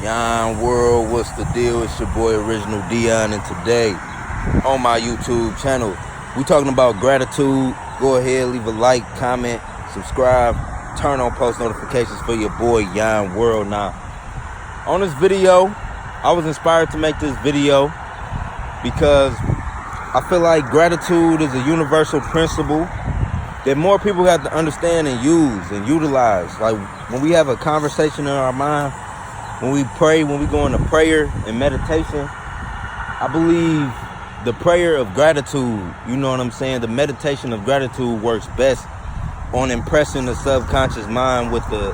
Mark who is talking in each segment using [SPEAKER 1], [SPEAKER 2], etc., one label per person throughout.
[SPEAKER 1] Yon World, what's the deal? It's your boy Original Dion, and today on my YouTube channel, we talking about gratitude. Go ahead, leave a like, comment, subscribe, turn on post notifications for your boy Yon World. Now, on this video, I was inspired to make this video because I feel like gratitude is a universal principle that more people have to understand and use and utilize. Like when we have a conversation in our mind, when we pray, when we go into prayer and meditation, I believe the prayer of gratitude, you know what I'm saying? The meditation of gratitude works best on impressing the subconscious mind with the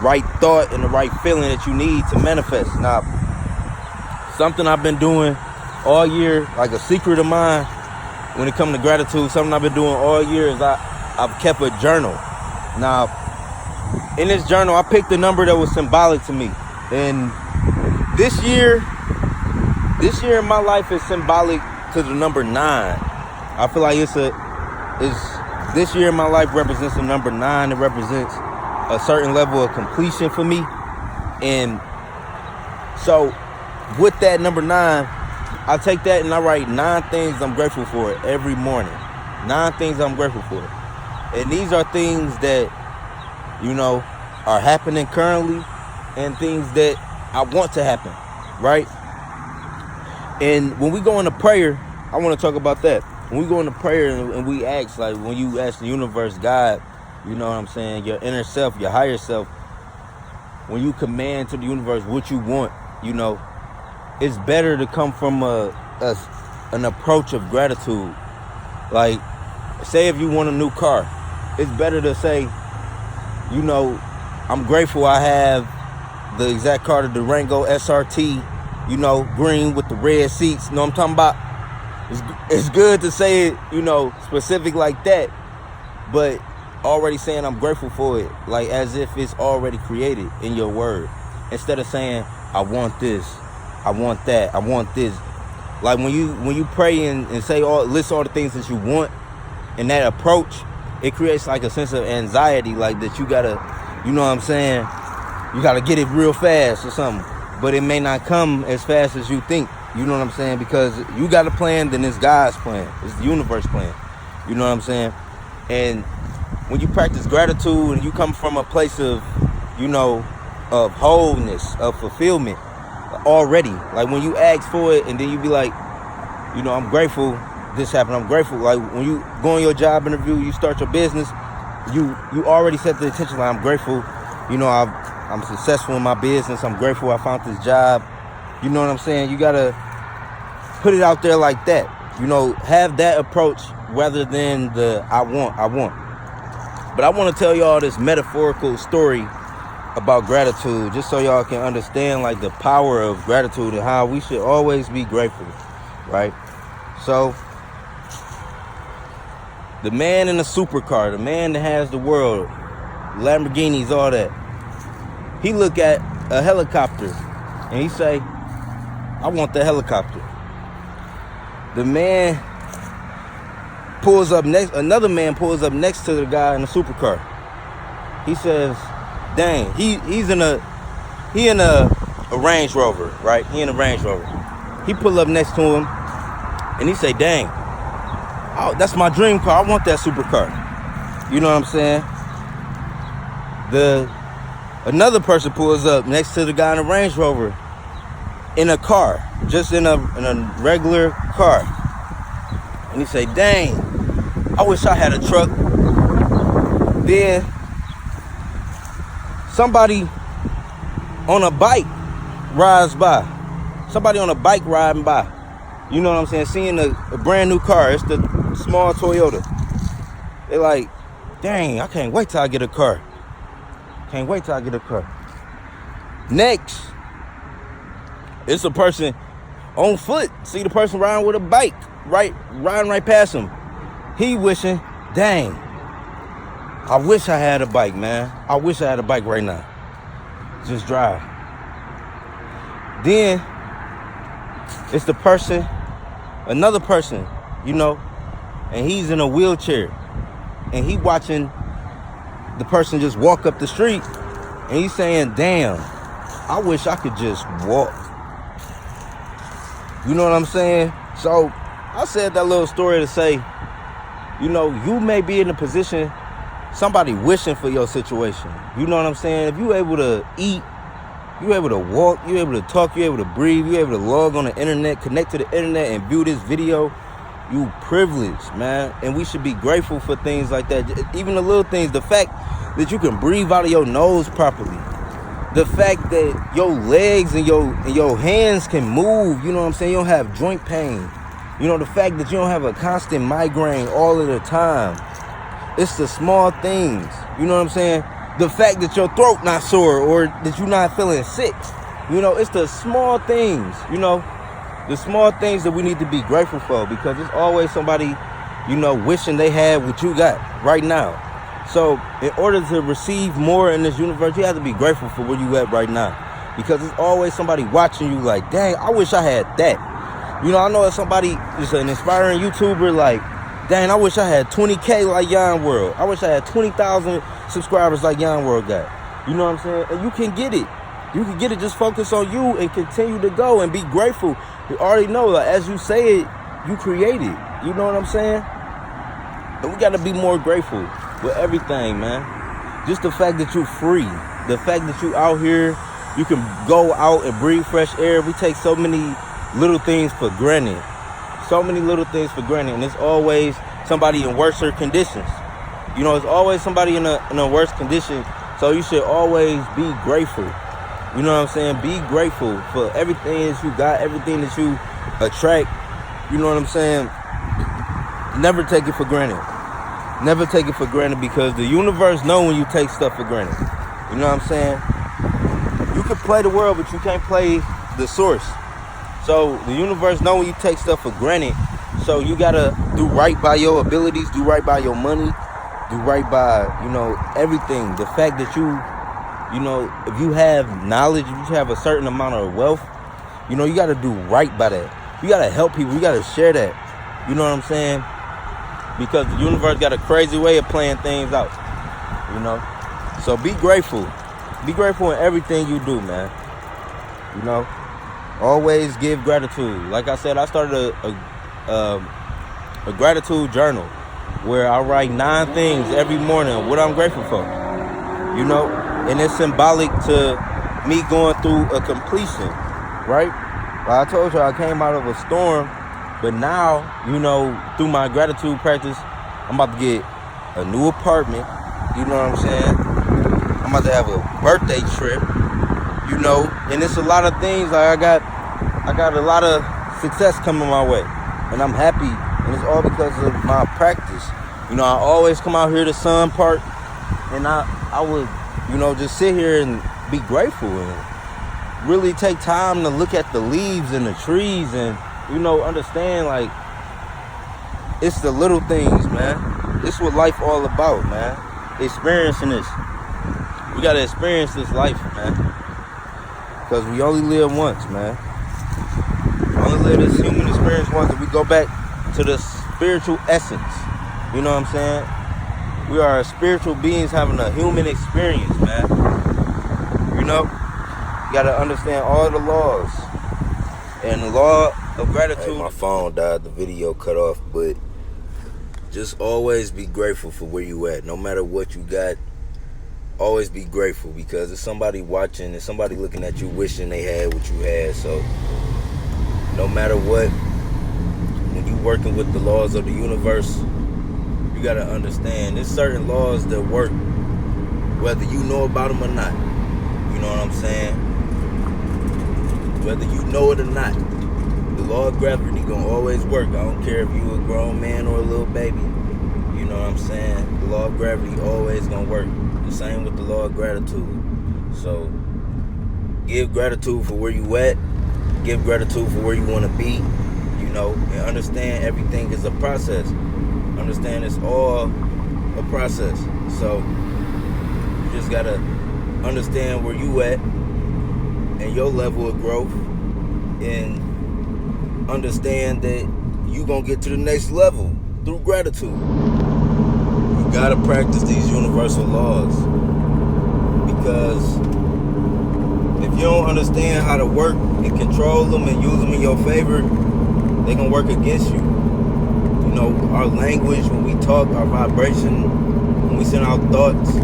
[SPEAKER 1] right thought and the right feeling that you need to manifest. Now, something I've been doing all year, like a secret of mine when it comes to gratitude, something I've been doing all year is I've kept a journal. Now, in this journal, I picked a number that was symbolic to me. And this year in my life is symbolic to the number 9. I feel like this year in my life represents the number 9. It represents a certain level of completion for me. And so with that number 9, I take that and I write 9 things I'm grateful for every morning. 9 things I'm grateful for. And these are things that, you know, are happening currently and things that I want to happen, right? And when we go into prayer, I want to talk about that. When we go into prayer and we ask, like when you ask the universe, God, you know what I'm saying, your inner self, your higher self, when you command to the universe what you want, you know, it's better to come from an approach of gratitude. Like, say if you want a new car, it's better to say, you know, I'm grateful I have the exact car, the Durango SRT, you know, green with the red seats. You know what I'm talking about? It's good to say it, you know, specific like that, but already saying I'm grateful for it, like as if it's already created in your word. Instead of saying, I want this, I want that, I want this. Like when you pray and say list all the things that you want, in that approach, it creates like a sense of anxiety, like that you gotta, you know what I'm saying, you gotta get it real fast or something. But it may not come as fast as you think, you know what I'm saying? Because you got a plan, then it's God's plan, it's the universe plan, you know what I'm saying? And when you practice gratitude and you come from a place of, you know, of wholeness, of fulfillment already, like when you ask for it and then you be like, you know, I'm grateful this happened, I'm grateful. Like when you go on your job interview, you start your business, you already set the intention, like I'm grateful, you know, I'm successful in my business, I'm grateful I found this job, you know what I'm saying? You gotta put it out there like that, you know, have that approach rather than the I want. But I want to tell y'all this metaphorical story about gratitude, just so y'all can understand like the power of gratitude and how we should always be grateful, right? So the man in the supercar, the man that has the world, Lamborghinis, all that, he look at a helicopter and he say, I want the helicopter. The man pulls up next, another man pulls up next to the guy in the supercar. He says, dang, he's in a Range Rover, right? He in a Range Rover. He pull up next to him and he say, dang, oh, that's my dream car. I want that supercar. You know what I'm saying? Another person pulls up next to the guy in a Range Rover in a car, just in a regular car. And he say, dang, I wish I had a truck. Then somebody on a bike rides by. Somebody on a bike riding by. You know what I'm saying? Seeing a brand new car. It's the small Toyota. They like, dang, I can't wait till I get a car. Can't wait till I get a car. Next, it's a person on foot. See the person riding with a bike, riding right past him. He wishing, dang, I wish I had a bike, man. I wish I had a bike right now. Just drive. Then it's the person, another person, you know, and he's in a wheelchair and he watching the person just walk up the street and he's saying, damn, I wish I could just walk. You know what I'm saying? So I said that little story to say, you know, you may be in a position, somebody wishing for your situation. You know what I'm saying? If you able to eat, you able to walk, you able to talk, you able to breathe, you able to log on the internet, connect to the internet and view this video, you privileged, man. And we should be grateful for things like that. Even the little things, the fact that you can breathe out of your nose properly. The fact that your legs and your hands can move, you know what I'm saying? You don't have joint pain. You know, the fact that you don't have a constant migraine all of the time. It's the small things, you know what I'm saying? The fact that your throat not sore or that you're not feeling sick. You know, it's the small things, you know, the small things that we need to be grateful for, because there's always somebody, you know, wishing they had what you got right now. So in order to receive more in this universe, you have to be grateful for where you at right now, because there's always somebody watching you like, dang, I wish I had that. You know, I know if somebody is an inspiring YouTuber, like, dang, I wish I had 20K like Yon World. I wish I had 20,000 subscribers like Yon World got. You know what I'm saying? And you can get it. You can get it. Just focus on you and continue to go and be grateful. You already know, like, as you say it, you create it. You know what I'm saying? And we got to be more grateful with everything, man. Just the fact that you're free. The fact that you out here, you can go out and breathe fresh air. We take so many little things for granted. So many little things for granted. And it's always somebody in worse conditions. You know, it's always somebody in a worse condition. So you should always be grateful. You know what I'm saying? Be grateful for everything that you got, everything that you attract. You know what I'm saying? Never take it for granted. Never take it for granted, because the universe knows when you take stuff for granted. You know what I'm saying? You can play the world, but you can't play the source. So the universe knows when you take stuff for granted. So you gotta do right by your abilities, do right by your money, do right by, you know, everything. The fact that you know, if you have knowledge, if you have a certain amount of wealth, you know, you gotta do right by that. You gotta help people, you gotta share that. You know what I'm saying? Because the universe got a crazy way of playing things out, you know? So be grateful. Be grateful in everything you do, man. You know? Always give gratitude. Like I said, I started a gratitude journal where I write 9 things every morning, what I'm grateful for. You know? And it's symbolic to me going through a completion, right? Like I told you, I came out of a storm. But now, you know, through my gratitude practice, I'm about to get a new apartment. You know what I'm saying? I'm about to have a birthday trip, you know, and it's a lot of things. Like I got a lot of success coming my way, and I'm happy, and it's all because of my practice. You know, I always come out here to Sun Park, and I would, you know, just sit here and be grateful and really take time to look at the leaves and the trees and, you know, understand, like, it's the little things, man. This is what life all about, man. Experiencing this. We gotta experience this life, man. Because we only live once, man. We only live this human experience once, and we go back to the spiritual essence. You know what I'm saying? We are spiritual beings having a human experience, man. You know? You gotta understand all the laws. And the law of gratitude. Hey, my phone died, the video cut off, but just always be grateful for where you at. No matter what you got, always be grateful, because there's somebody watching, there's somebody looking at you wishing they had what you had. So no matter what, when you working with the laws of the universe, you gotta understand there's certain laws that work whether you know about them or not. You know what I'm saying? Whether you know it or not, the law of gravity gonna always work. I don't care if you a grown man or a little baby. You know what I'm saying? The law of gravity always gonna work. The same with the law of gratitude. So give gratitude for where you at. Give gratitude for where you want to be. You know, and understand everything is a process. Understand it's all a process. So you just gotta understand where you at and your level of growth, and understand that you gonna get to the next level through gratitude. You gotta practice these universal laws, because if if you don't understand how to work and control them and use them in your favor, they gonna work against you. You know, our language, when we talk, our vibration, when we send out thoughts,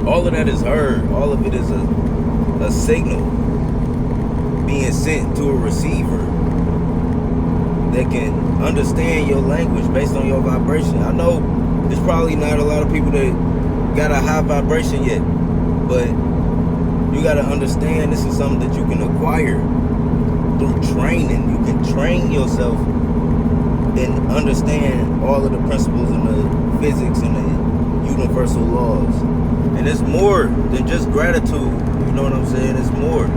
[SPEAKER 1] all of that is heard. All of it is a signal being sent to a receiver that can understand your language based on your vibration. I know there's probably not a lot of people that got a high vibration yet, but you got to understand this is something that you can acquire through training. You can train yourself and understand all of the principles and the physics and the universal laws. And it's more than just gratitude. You know what I'm saying? It's more.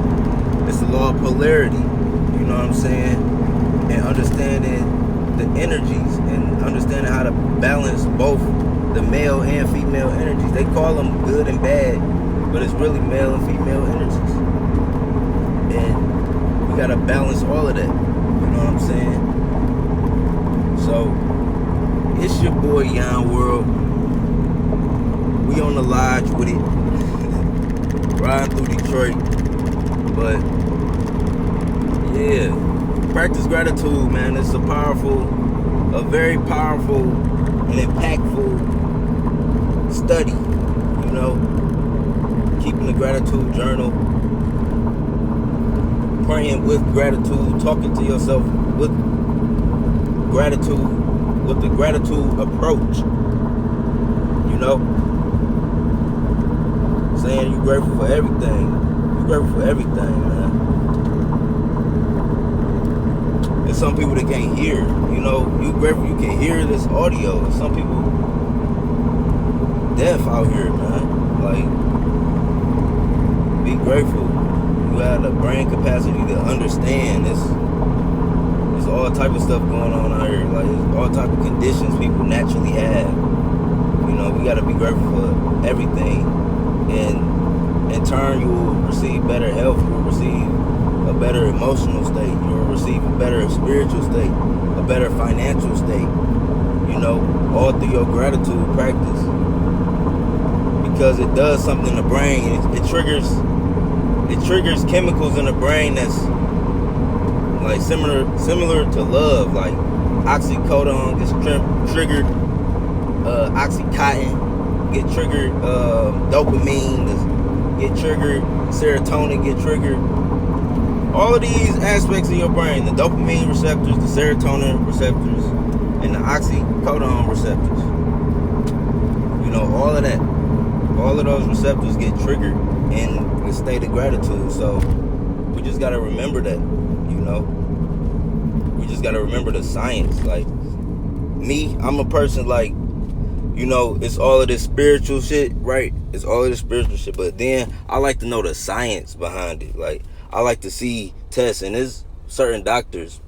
[SPEAKER 1] It's the law of polarity. You know what I'm saying? And understanding the energies and understanding how to balance both the male and female energies. They call them good and bad, but it's really male and female energies. And we gotta balance all of that. You know what I'm saying? So it's your boy Yon World. We on the lodge with it. Riding through Detroit. But yeah, practice gratitude, man. It's a very powerful and impactful study. You know, keeping the gratitude journal, praying with gratitude, talking to yourself with gratitude, with the gratitude approach. You know, saying you're grateful for everything. You're grateful for everything, man. There's some people that can't hear. You know, you grateful you can hear this audio. Some people deaf out here, man. Like, be grateful. You have the brain capacity to understand this. There's all type of stuff going on out here. Like, there's all type of conditions people naturally have. You know, we gotta be grateful for everything. And in turn, you will receive better health. You will receive a better emotional state. You will receive a better spiritual state, a better financial state. You know, all through your gratitude practice, because it does something in the brain. It triggers chemicals in the brain that's like similar to love. Like oxycodone gets triggered, oxycontin get triggered, dopamine get triggered, serotonin get triggered. All of these aspects of your brain, the dopamine receptors, the serotonin receptors, and the oxycodone receptors. You know, all of that. All of those receptors get triggered in the state of gratitude. So we just gotta remember that, you know. We just gotta remember the science. Like me, I'm a person like, you know, it's all of this spiritual shit, right? It's all of this spiritual shit, but then I like to know the science behind it. Like, I like to see tests, and there's certain doctors.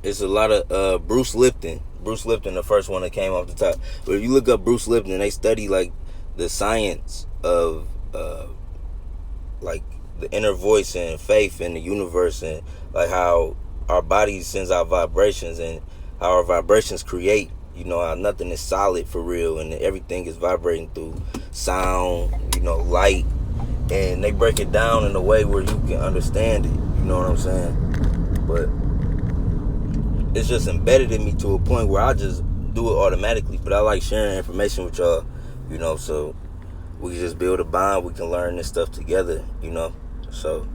[SPEAKER 1] It's a lot of Bruce Lipton. Bruce Lipton, the first one that came off the top. But if you look up Bruce Lipton, they study like the science of like the inner voice and faith in the universe, and like how our body sends out vibrations and how our vibrations create. You know, how nothing is solid for real, and everything is vibrating through sound, you know, light, and they break it down in a way where you can understand it. You know what I'm saying? But it's just embedded in me to a point where I just do it automatically. But I like sharing information with y'all, you know, so we can just build a bond. We can learn this stuff together, you know. So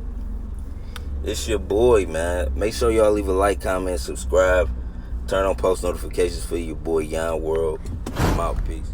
[SPEAKER 1] it's your boy, man. Make sure y'all leave a like, comment, subscribe. Turn on post notifications for your boy Yon World. I'm out. Peace.